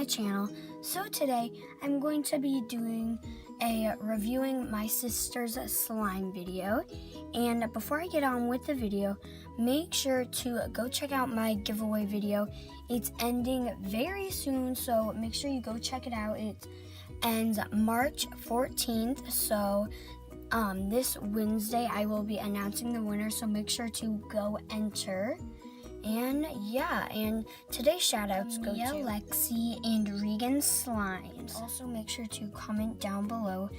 my channel. So today I'm going to be doing a reviewing my sister's slime video, and before I get on with the video, make sure to go check out my giveaway video. It's ending very soon, so make sure you go check it out. It ends March 14th, so this Wednesday I will be announcing the winner, so make sure to go enter. And yeah, and today's shoutouts go to Lexi and Regan Slimes. Also make sure to comment down below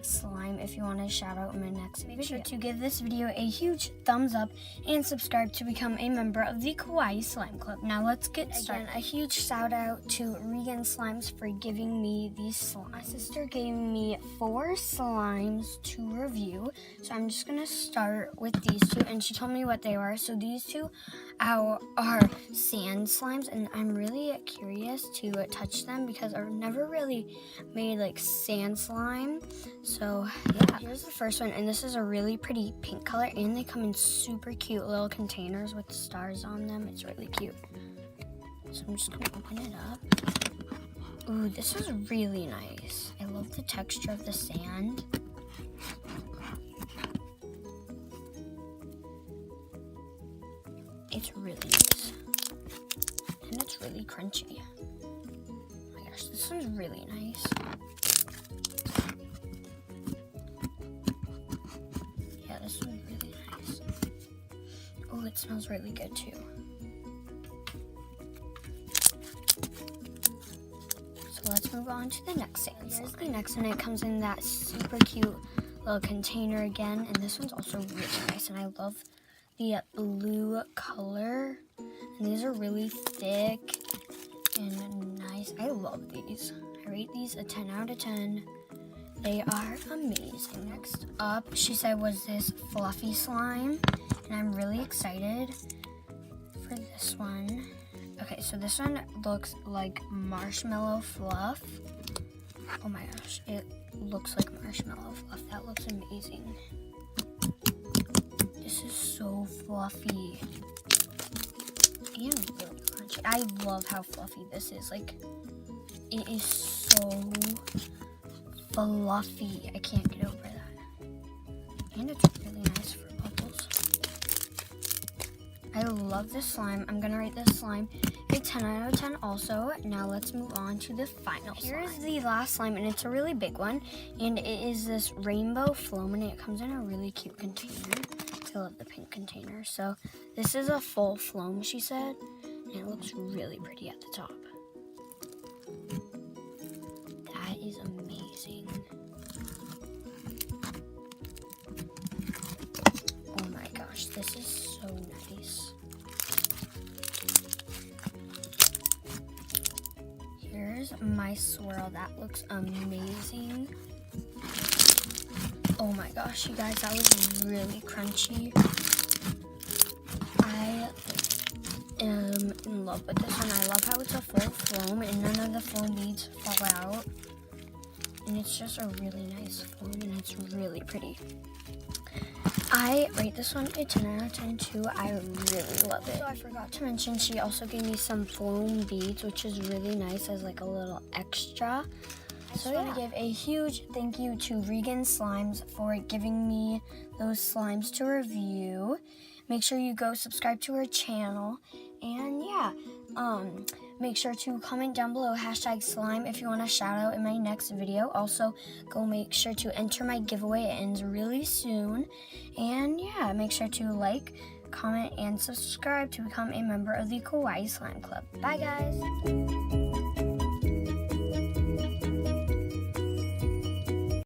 #slime if you want a shout out in my next video. Make sure to give this video a huge thumbs up and subscribe to become a member of the Kawaii Slime Club. Now let's get started. Again, a huge shout out to Regan Slimes for giving me these slimes. My sister gave me 4 slimes to review, so I'm just gonna start with these 2, and she told me what they were. So these 2 are sand slimes, and I'm really curious to touch them because I've never really made like sand slime. So yeah, here's the first one, and this is a really pretty pink color, and they come in super cute little containers with stars on them. It's really cute. So I'm just gonna open it up. Ooh, this is really nice. I love the texture of the sand. It's really nice, and it's really crunchy. Oh my gosh, this one's really nice. Yeah, this one's really nice. Oh, it smells really good too. So let's move on to the next sand slime. Here's the next one. It comes in that super cute little container again, and this one's also really nice, and I love the blue color, and these are really thick and nice. I love these. I rate these a 10 out of 10. They are amazing. Next up, she said, was this fluffy slime, and I'm really excited for this one. Okay, so this one looks like marshmallow fluff. Oh my gosh, it looks like marshmallow fluff. That looks amazing. This is so fluffy and really crunchy. I love how fluffy this is. Like, it is so fluffy. I can't get over that. And it's really nice for bubbles. I love this slime. I'm gonna rate this slime a 10 out of 10 also. Now let's move on to the final slime. Here's the last slime, and it's a really big one. And it is this rainbow foam, and it comes in a really cute container. I love the pink container. So this is a full foam, she said, and it looks really pretty at the top. That is amazing. Oh my gosh, this is so nice. Here's my swirl. That looks amazing. Oh my gosh, you guys, that was really crunchy. I am in love with this one. I love how it's a full foam and none of the foam beads fall out. And it's just a really nice foam, and it's really pretty. I rate this one a 10 out of 10 too. I really love it. So I forgot to mention, she also gave me some foam beads, which is really nice as like a little extra. So I want to give a huge thank you to Regan Slimes for giving me those slimes to review. Make sure you go subscribe to her channel, and yeah, make sure to comment down below #slime if you want a shout out in my next video. Also, go make sure to enter my giveaway. It ends really soon, and yeah, make sure to like, comment, and subscribe to become a member of the Kawaii Slime Club. Bye guys.